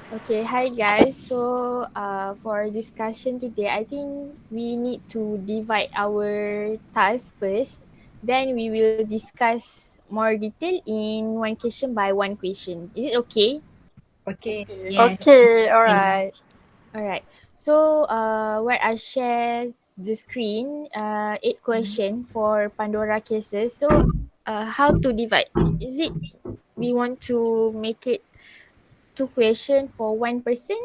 Okay, hi guys. For discussion today, I think we need to divide our task first. Then we will discuss more detail in one question by one question. Is it okay? Okay. Okay. Yes. Okay, Okay. alright. Alright. Where I share the screen, 8 question for Pandora cases. How to divide? Is it we want to make it 2 question for one person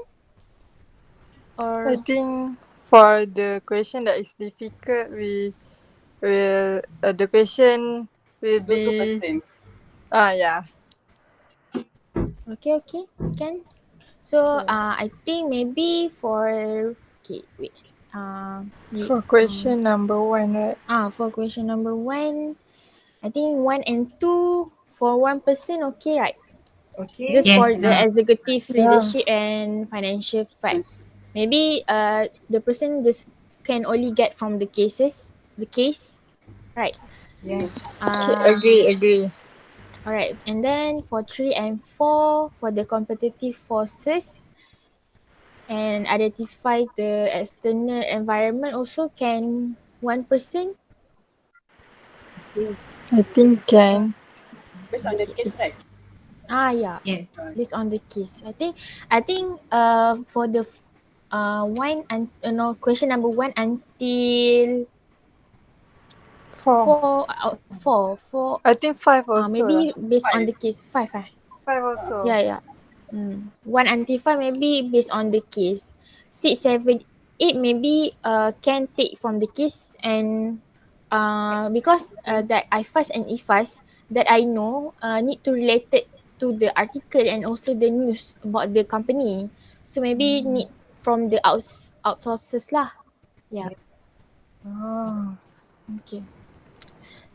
I or think for the question that is difficult, we will the question will Do two be person. yeah. okay, can. Okay. I think maybe for okay, wait. We For question number one, right? for question number one, I think one and two for one person, okay, right? Okay. Just for Okay. Yes. the executive Yeah. leadership and financial fact. Nice. Maybe the person just can only get from the case, right? Yes. Yes. Okay, Um, agree. Alright, and then for 3 and 4, for the competitive forces and identify the external environment also can one person. Okay. I think can. Based on the Okay. case, right? Yeah, Yes. based on the case. I think for the one and no question number one until Four. four I think five also lah. maybe based on Five. the case five. Five also. Yeah. One until five maybe based on the case. 6, 7, 8 maybe can take from the case and because that IFAS and IFAS that I know need to relate it to the article and also the news about the company. So maybe need from the outsources lah. Yeah. Yes. Oh. Okay.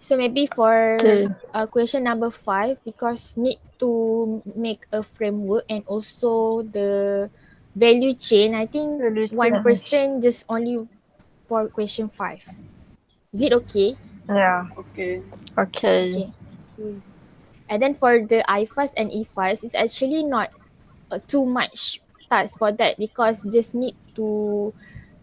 So maybe for Okay. question number 5, because need to make a framework and also the value chain, I think Really one change. person just only for question 5. Is it okay? Yeah. Okay. Okay. Okay. And then for the IFAS and EFAS, it's actually not too much task for that because just need to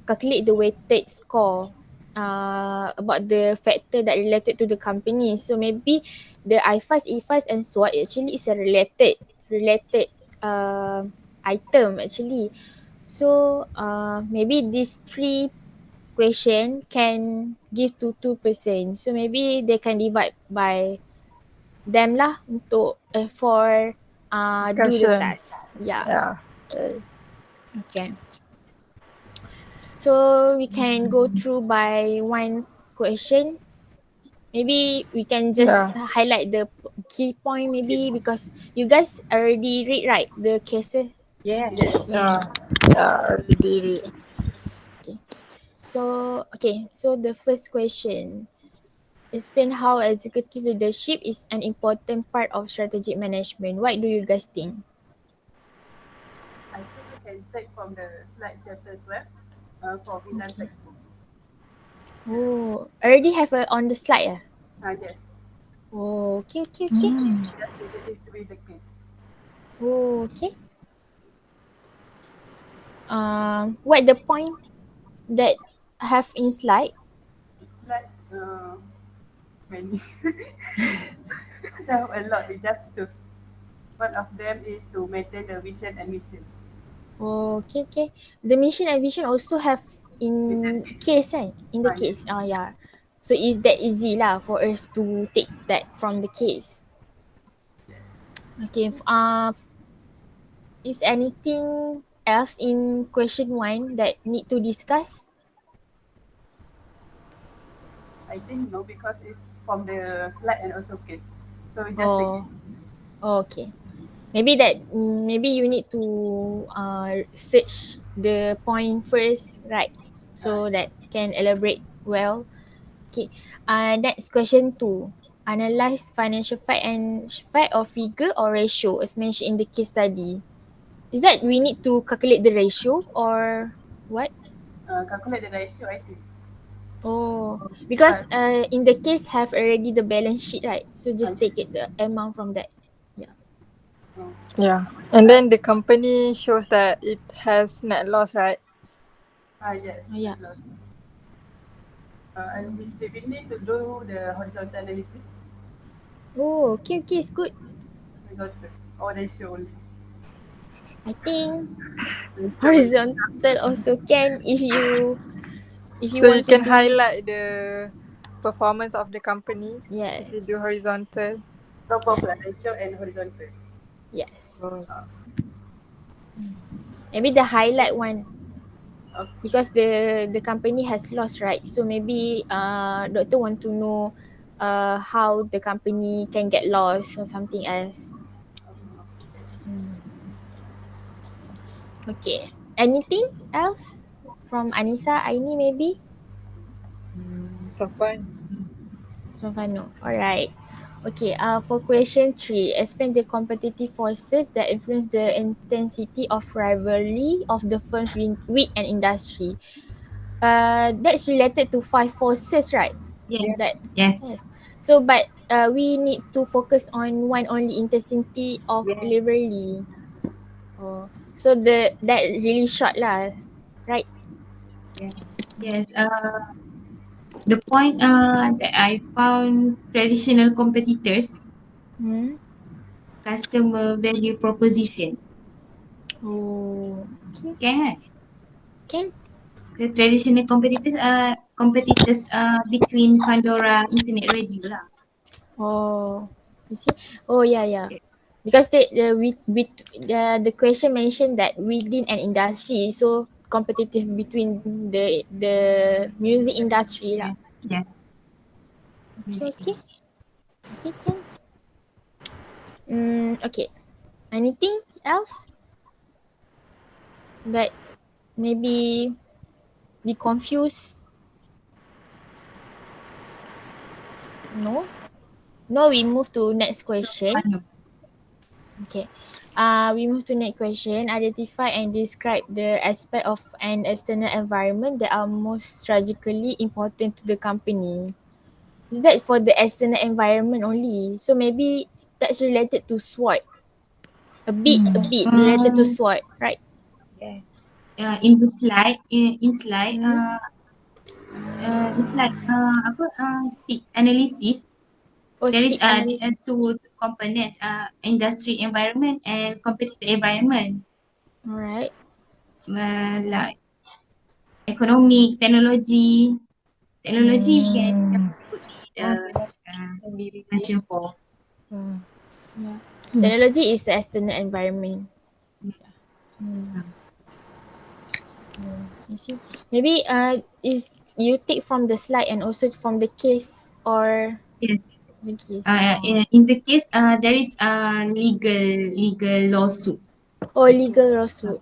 calculate the weighted score about the factor that related to the company. So maybe the IFAS, EFAS and SWOT actually is a related item actually. So maybe these 3 question can give to 2%. So maybe they can divide by them lah untuk for do the Discussion. task. Yeah. Yeah. Okay. Okay. So we can go through by one question. Maybe we can just Yeah. highlight the key point Keep maybe on. because you guys already read right the cases. Yes. Yes. Yeah. Yeah. Already. Okay. Okay. So the first question. Explain how executive leadership is an important part of strategic management. What do you guys think? I think we can take from the slide chapter 12 for Vilan Okay. textbook. Oh, already have a on the slide ah? Yes. Oh, okay. Mm. Just immediately read the case. Oh, okay. What the point that have in slide? It's like many. There are a lot. We just choose. One of them is to maintain the vision and mission Oh, okay. The mission and vision also have in that in case. case kan? In the Yes. case. Yeah. So is that easy lah for us to take that from the case. Okay. Is anything else in question one that need to discuss? I think no, because it's from the slide and also case. So we just take it. Oh, okay. Maybe you need to search the point first, right? So that can elaborate well. Okay. Next question 2. Analyze financial fact or figure or ratio as mentioned in the case study. Is that we need to calculate the ratio or what? Calculate the ratio, I think. Oh, Uh, because in the case have already the balance sheet, right? So I, just take it the amount from that. Yeah. Oh, Yeah. And then the company shows that it has net loss, right? yes, Oh yeah. net loss. And we need to do the horizontal analysis. Oh, okay, okay, it's good. Horizontal. Or they show only. I think They show only. horizontal also can if you So you want to can do it. highlight the performance of the company if you do Yes. horizontal. So both lah, ratio and horizontal. Yes. Oh, Uh, Maybe the highlight one okay. because the company has lost, right? So maybe doctor want to know how the company can get lost or something else. Okay. Anything else from Anissa, Aini maybe? so far, So far no. Alright. Okay, for question 3, explain the competitive forces that influence the intensity of rivalry of the firms with an industry. That's related to 5 forces, right? yeah, Yes. That Yes. yes. So, but we need to focus on one only intensity of yeah, rivalry. Oh, so that really short lah, right? yeah, Yes. The point that I found traditional competitors, Hmm. customer value proposition. Oh, okay. Can kan? Can. The traditional competitors between Pandora Internet Radio lah. Oh, you see? Oh, yeah, yeah. Okay. Because the question mentioned that within an industry, so competitive between the music industry lah. Yes. Yes. Okay, Music okay, industry. okay, can. Okay. Anything else that maybe be confused? No. No, we move to next So question. no. Okay. We move to next question. Identify and describe the aspect of an external environment that are most strategically important to the company. Is that for the external environment only? So maybe that's related to SWOT. A bit related to Um, SWOT, right? yes, in the slide, in slide, Hmm. it's like apa stick analysis. Oh, There is stick analysis. two components, industry environment and competitor environment. Alright. Like economic, technology can Hmm. could be the oh, that uh, can be related. mention for. Yeah. Technology is the external environment. You see, maybe is you take from the slide and also from the case or Yes. the case. In the case, there is a legal lawsuit. Oh, legal lawsuit.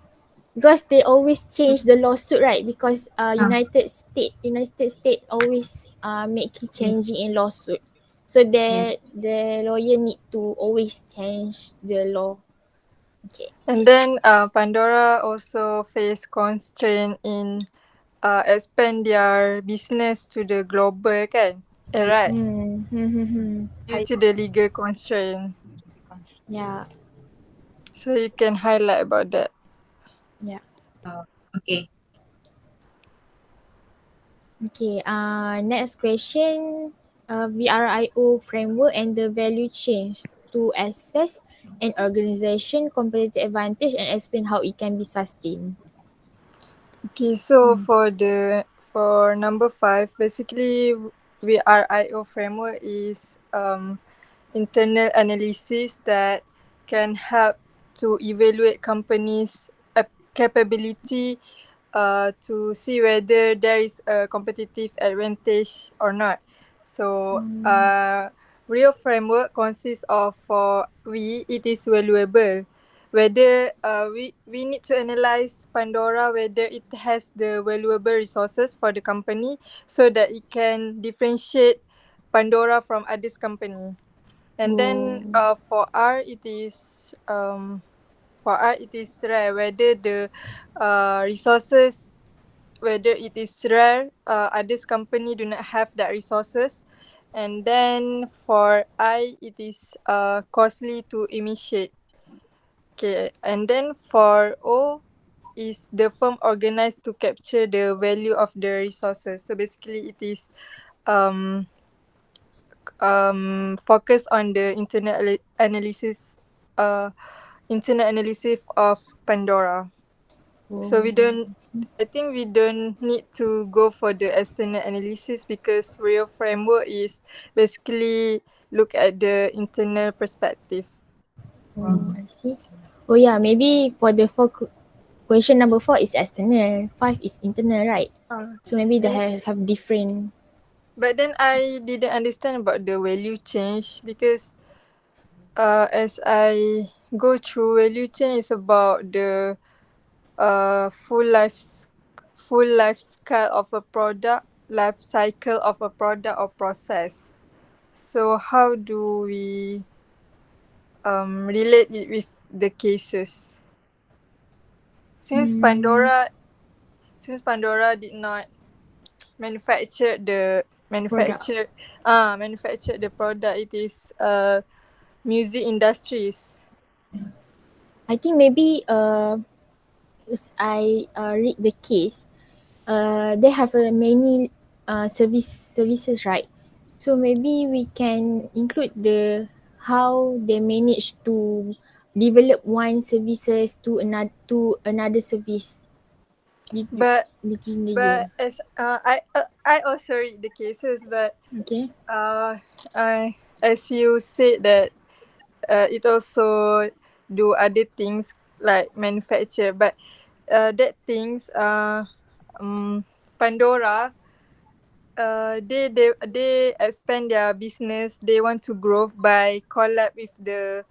Because they always change the lawsuit, right? Because Uh, United States always make it yes. changing in lawsuit. So Yes. the lawyer need to always change the law. Okay. And then Pandora also face constraint in expand their business to the global kan? Right. Due High to the legal constraint. Yeah. So you can highlight about that. Yeah. Uh, okay. Okay, next question. VRIO framework and the value chains to assess an organization competitive advantage and explain how it can be sustained. Okay, so for number 5, basically VRIO framework is internal analysis that can help to evaluate companies' capability to see whether there is a competitive advantage or not. So real framework consists of for we it is valuable. Whether we need to analyze Pandora whether it has the valuable resources for the company so that it can differentiate Pandora from others company. And then Oh, for R it is rare whether the resources whether it is rare others company do not have that resources. And then for I it is costly to initiate. Okay, and then for O is the firm organized to capture the value of the resources. So basically, it is um focus on the analysis, internet analysis of Pandora. So we Oh, don't, I think we don't need to go for the external analysis because real framework is basically look at the internal perspective. oh, I see. Oh yeah, maybe for the question number 4 is external, 5 is internal, right? So maybe they And have different. but then I didn't understand about the value change because as I go through, value chain is about the full life scale of a product, life cycle of a product or process. So how do we relate it with the cases? Since Hmm, Pandora since Pandora did not manufacture the product. manufacture the product, it is music industries. I think maybe as I read the case, they have many services, right? So maybe we can include the how they manage to develop one services to another service be- But between the year. as I also read the cases, but Okay. I as you said that it also do other things like manufacture, but that things Pandora they expand their business. They want to grow by collab with the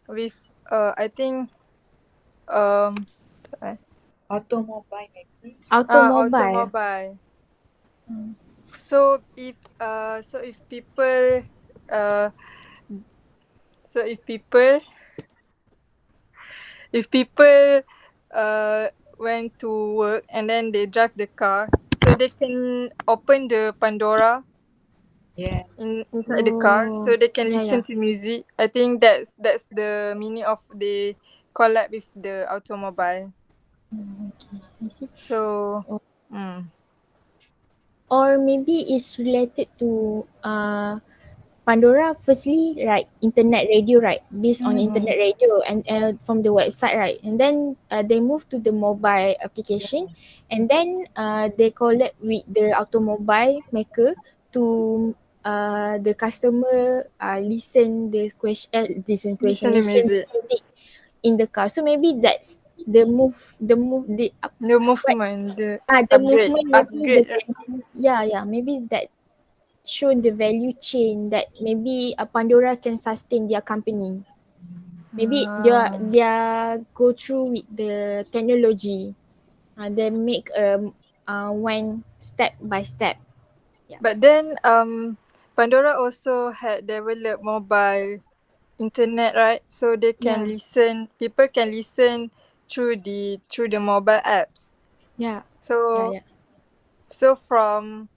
with I think um Automobile makers. Automobile. automobile. So if people uh so if people went to work and then they drive the car, so they can open the Pandora Yeah. inside the car Oh, so they can yeah, listen yeah. to music. I think that's the meaning of the collab with the automobile. Okay, I see. So Oh. mm, Or maybe it's related to Pandora firstly, right, internet radio, right, based on mm-hmm. internet radio and from the website, right, and then they move to the mobile application, Yeah. and then they collab with the automobile maker to the customer Listen to listen music. music in the car. So maybe that's the The what movement, the the movement, maybe the upgrade. value, yeah, maybe that show the value chain that maybe Pandora can sustain their company. Maybe Ah. they go through with the technology. They make one step by step. Yeah. But then Pandora also had developed mobile internet, right? So they can Yeah. listen. People can listen through the mobile apps. Yeah. Yeah. So Yeah. so from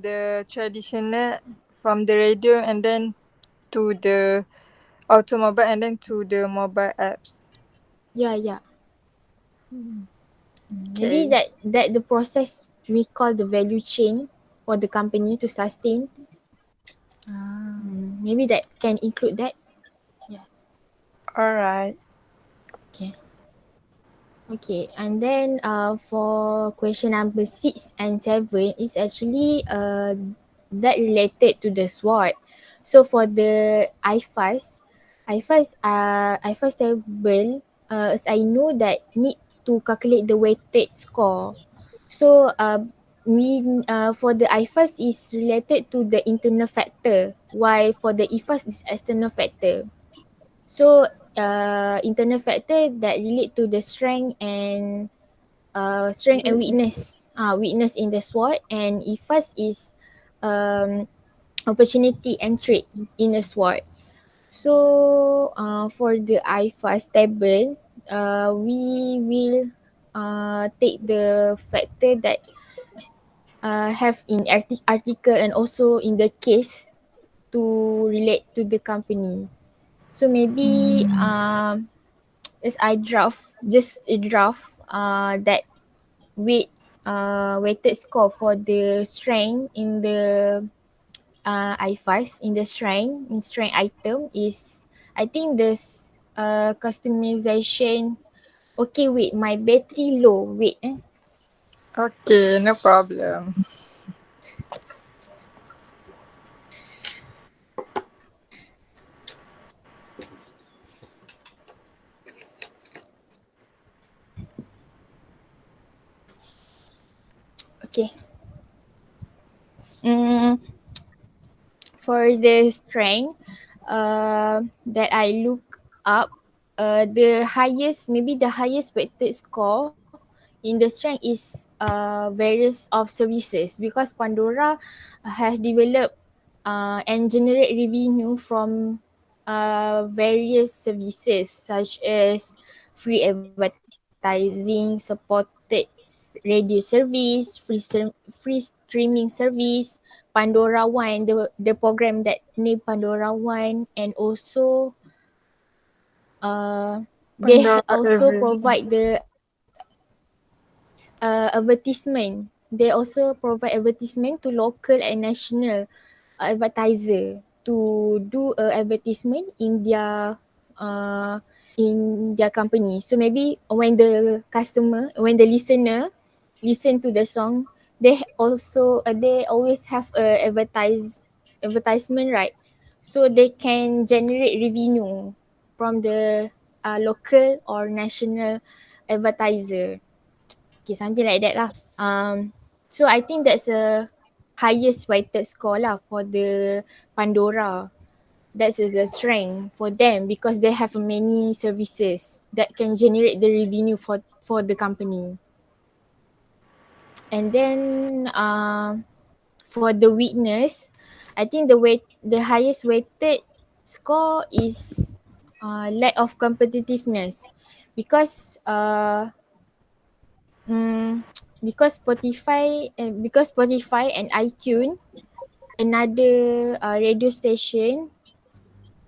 the traditional, from the radio and then to the automobile and then to the mobile apps. Yeah. Yeah. Maybe Okay. that the process we call the value chain for the company to sustain. Maybe that can include that. Yeah. All right. Okay. Okay, and then for question number 6 and 7 is actually that related to the SWOT. So for the IFAS table, as I know that need to calculate the weighted score. So we for the IFAS is related to the internal factor, while for the IFAS is external factor. So internal factor that relate to the strength and weakness. Weakness in the SWOT, and IFAS is um, opportunity and trait in the SWOT. So for the IFAS table, we will take the factor that have in article and also in the case to relate to the company. So maybe as I draft, just a draft that weight weighted score for the strength in the iFast in the strength item is, I think this customization. Okay, wait, my battery low. Wait, Okay, no problem. okay. Mm, for the strength, that I look up, the highest, maybe the highest weighted score in the strength is various of services, because Pandora has developed and generate revenue from various services such as free advertising, supported radio service, free streaming service, Pandora One, the program that name Pandora One, and also they Pandora also everything. provide the advertisement. They also provide advertisement to local and national advertiser to do a advertisement uh, in their company. So maybe when the customer, when the listener listen to the song, they always have a advertisement, right? So they can generate revenue from the local or national advertiser. Okay, something like that lah. So I think that's a highest weighted score lah for the Pandora. That's the strength for them because they have many services that can generate the revenue for the company. And then for the weakness, I think the highest weighted score is lack of competitiveness, because mm, because Spotify and iTunes, another radio station,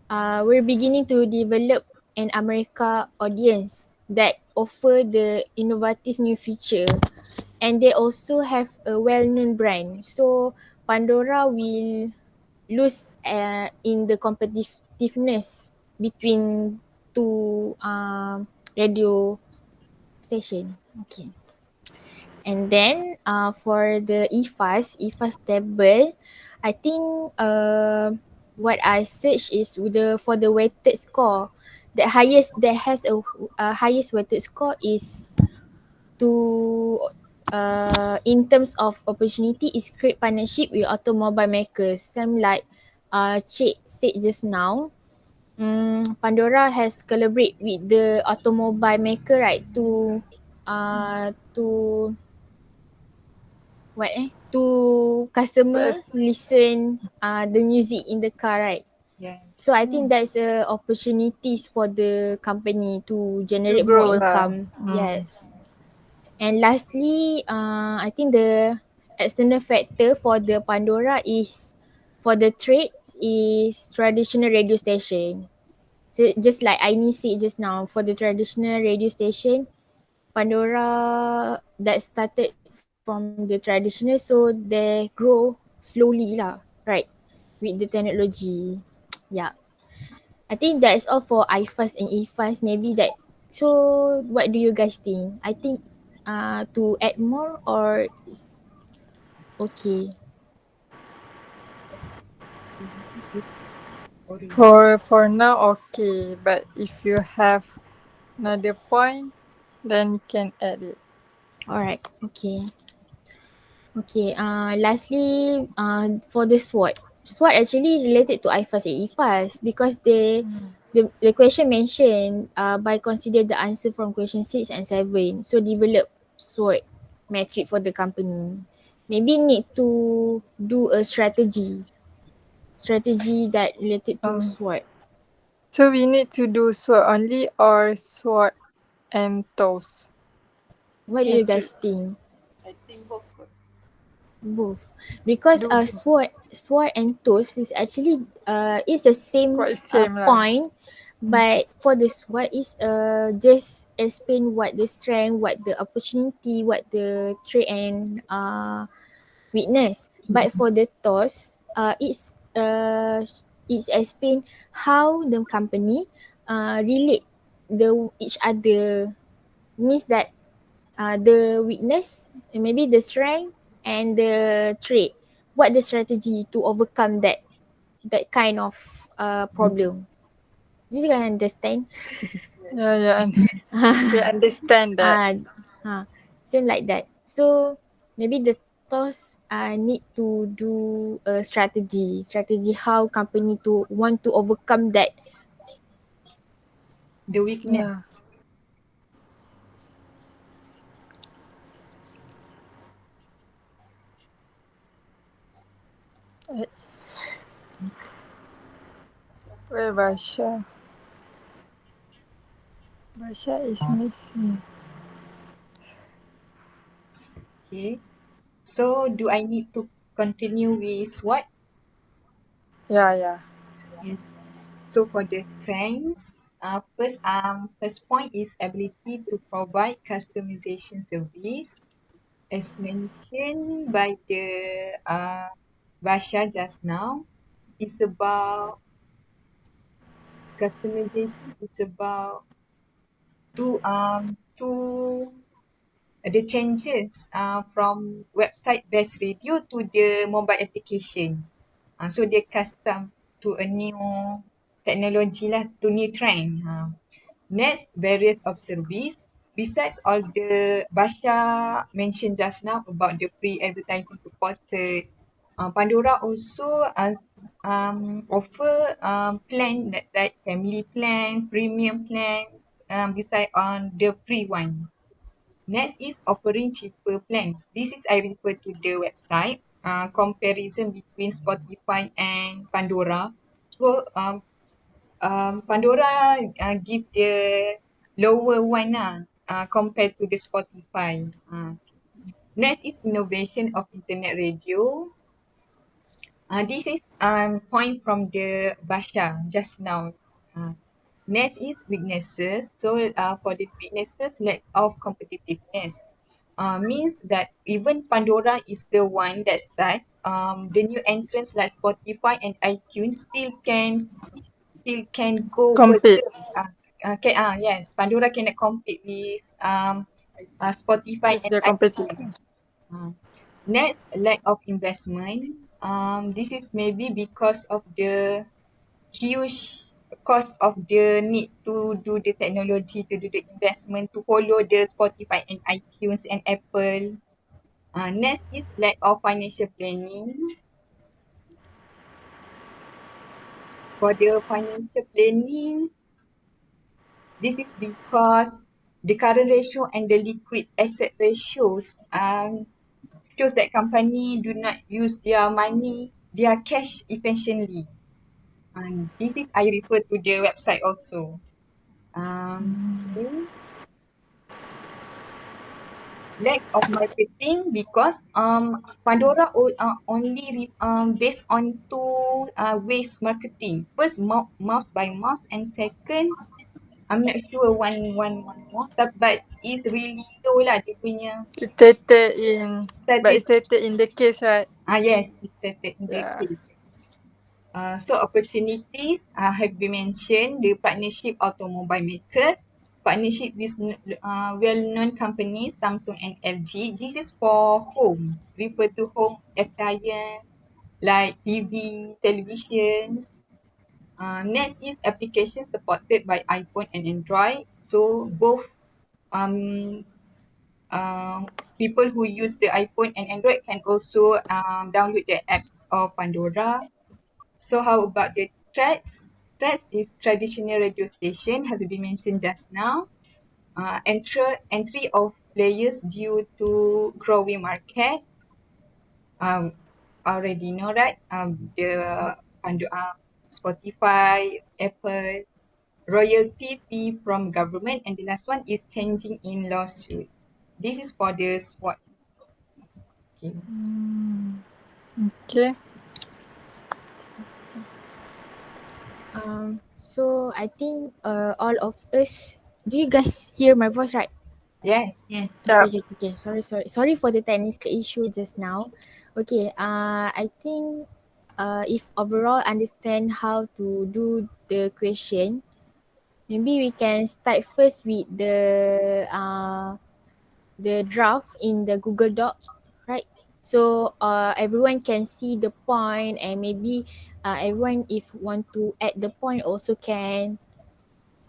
we're beginning to develop an America audience that offer the innovative new feature, and they also have a well-known brand. So Pandora will lose in the competitiveness between two radio station. Okay. And then for the EFAS table, I think what I search is for the weighted score. The highest that has a highest weighted score is to in terms of opportunity is create partnership with automobile makers. Same like Cik said just now. Pandora has collaborate with the automobile maker, right, to to customer listen the music in the car, right? So Yes. I think that's opportunities for the company to To generate more grow lah. income. Yes. And lastly, I think the external factor for the Pandora is, for the trades, is traditional radio station. So just like Aini said just now, for the traditional radio station, Pandora that started from the traditional, so they grow slowly lah, right? With the technology. Yeah. I think that's all for iFast and eFast. Maybe that. So what do you guys think? I think to add more or is okay. What do you For now, okay. But if you have another point, then you can add it. Alright. Okay. Okay. Lastly, for the SWOT. SWOT actually related to iFast and eFast because the question mentioned by consider the answer from question 6 and 7. So develop SWOT metric for the company. Maybe need to do a strategy that related to SWOT. So we need to do SWOT only or SWOT and toast. What do you Need to. guys think? I think both good. Both, because Do SWOT and TOES is actually is the same quite same lah. point, But for the SWOT is just explain what the strength, what the opportunity, what the threat and weakness. But for the TOS, it's explain how the company relate each other. Means that the weakness, maybe the strength and the trait. What the strategy to overcome that kind of problem. You can understand? Yeah, yeah. We understand that. Ah, same like that. So maybe the TOS need to do a strategy how company to want to overcome that. The weakness. Yeah. Eh, where Basha? Basha is missing. Okay. So do I need to continue with what? Yeah, yeah. Yes. So for the strengths, first point is ability to provide customization service. As mentioned by the Basha just now, it's about customization. It's about to the changes from website based radio to the mobile application. So dia custom to a new technology lah, to new trend. Next, barriers of service. Besides all the Basha mentioned just now about the free advertising supported, Pandora also offer plan that like family plan, premium plan, beside on the free one. Next is offering cheaper plans. This is I refer to the website comparison between Spotify and Pandora. So Pandora give the lower one compared to the Spotify. Next is innovation of internet radio. This is point from the Basha just now. Next is weaknesses. So for the weaknesses, lack of competitiveness. Means that even Pandora is the one that start, the new entrants like Spotify and iTunes still can go Compete further. Yes, Pandora cannot compete with Spotify with and the iTunes. competitor. Uh, Next, lack of investment. This is maybe because of the huge cost of the need to do the technology, to do the investment, to follow the Spotify and iTunes and Apple. Next is lack of financial planning. For the financial planning, this is because the current ratio and the liquid asset ratios shows that company do not use their money, their cash efficiently. And this is I refer to the website also. Okay. Lack of marketing because Pandora only based on two ways marketing. First, mouse by mouse, and second, I'm not sure one more, but it's really low lah dia punya It's stated in, but it's statistic. stated in the case, right? Yes, it's stated in the Yeah. case. So opportunities have been mentioned, the partnership automobile makers, partnership with well-known companies Samsung and LG. This is for home, refer to home appliance like TV, televisions. Next is application supported by iPhone and Android. So both um, people who use the iPhone and Android can also download the apps of Pandora. So how about the threats? Threat is traditional radio station, has been mentioned just now. Entry of players due to growing market. Already know right? Spotify, Apple, royalty fee from government, and the last one is changing in lawsuit. This is for the SWOT. Okay. Okay. So I think all of us, do you guys hear my voice right? Yes. Yes. Yeah. Okay. Sorry for the technical issue just now. Okay. I think if overall understand how to do the question, maybe we can start first with the draft in the Google Doc, right? So everyone can see the point, and maybe everyone if want to add the point also can.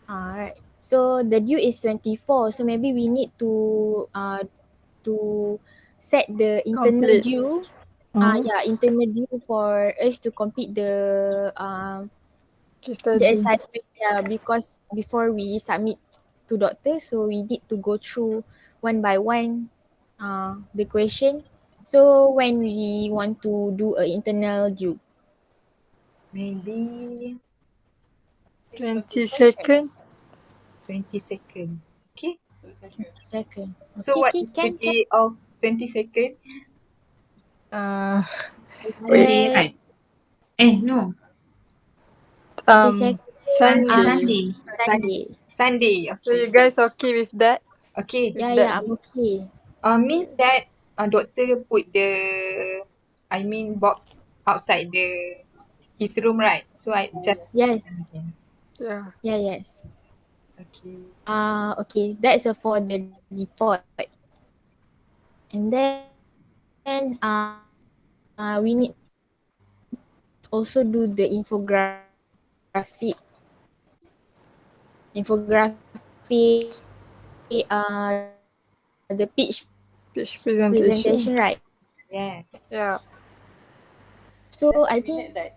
Right. So the due is 24. So maybe we need to set the internal Complete. due. Hmm. Yeah, internal due for us to complete Okay, the study. assignment. Yeah, because before we submit to doctor, so we need to go through one by one the question. So when we want to do a internal due, Maybe 20 second. 20 seconds. Okay. 2 second. second. So what Okay, is the can. day of 20 seconds? Uh, wait. Today, The right? No. the Um, second Sunday. Sunday. Sunday. Sunday. So Okay. you guys okay with that? Okay. With Yeah, that? I'm okay. Means that doctor put the, I mean, box outside his room, right? So I just Yes, again. Yeah. yes. Okay. Okay, that's for the report. And then we need also do the infographic, the pitch presentation, right? Presentation. Yes. Yeah. So I Just think eliminate that.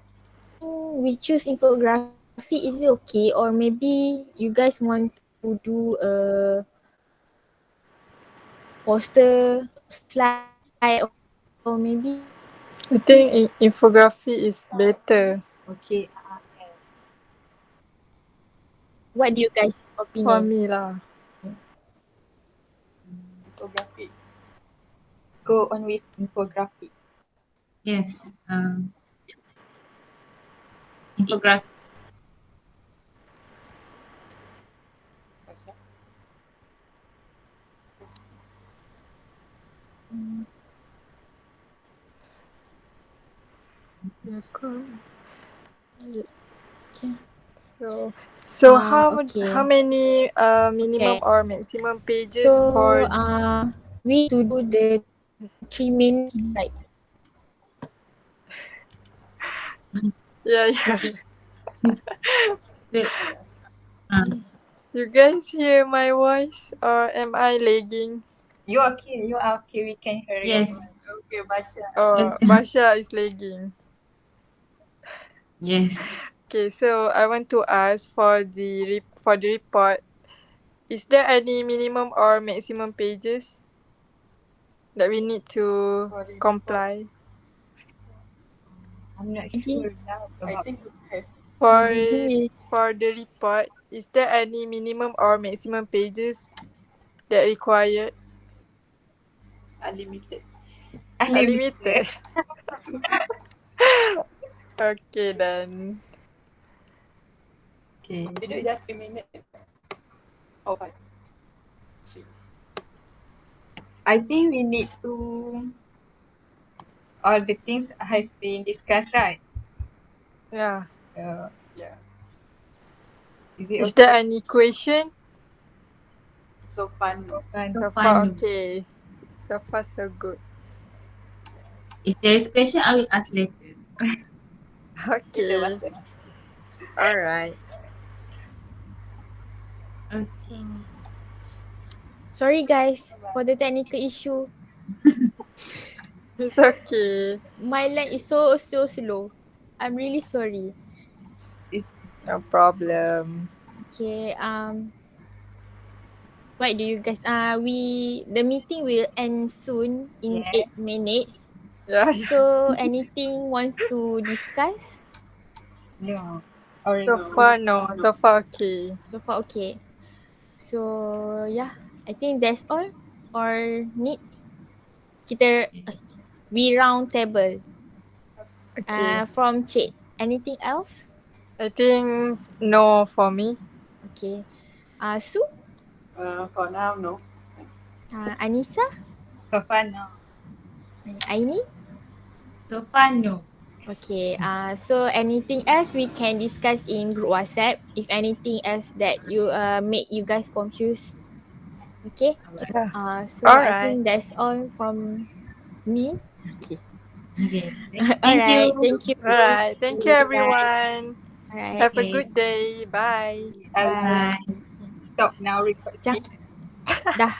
we choose infography. Is it okay, or maybe you guys want to do a poster slide, or maybe I think infography is better Okay. Yes. what do you guys for opinion? me lah. Infographic. Go on with infographic. Yes. Infographic. Kasha. Yeah, cool. Yeah. Okay. So so how Okay. many minimum Okay. or maximum pages So for we need to do the 3 minute video, right? yeah, yeah. The, uh, You guys hear my voice or am I lagging? You okay? You are okay? We can hear your yes. voice. Okay, Basha. Yes. Or Basha is lagging. Yes. Okay, so I want to ask for for the report. Is there any minimum or maximum pages that we need to For the report, comply I'm not Okay. sure now I about. think we have for I think we for the report? Is there any minimum or maximum pages that required? unlimited. Unlimited. Unlimited. Okay then. Okay. Did it just 3 minutes? Oh, 5. 3. I think we need to, all the things has been discussed, right? Yeah. Uh, Yeah. is it Is there okay? any question? So fun. So fun. So So far fun. okay. So far so good. If there is question, I will ask later. Kita Okay. masa. Alright. Okay. sorry guys for the technical issue. It's okay. My line is so slow. I'm really sorry. It's, No problem. Okay. What do you guys? The meeting will end soon in yeah. 8 minutes. Yeah, yeah. So anything wants to discuss? No. Or So No. far no. So far okay. So far okay. So yeah, I think that's all. Or need kita we round table. Okay. From Cik. Anything else? I think no for me. Okay. Su? For now, no. Anissa? So far, no. Aini? So far, no. Okay. So anything else we can discuss in group WhatsApp? If anything else that you make you guys confused. Okay. Alright. Yeah. So All I right. think that's all from me. Okay. Okay. All Thank right. you. Thank you. All right. Thank you, Bye. everyone. All right. Have a Okay. good day. Bye. I will Bye. Bye. stop now recording. Dah.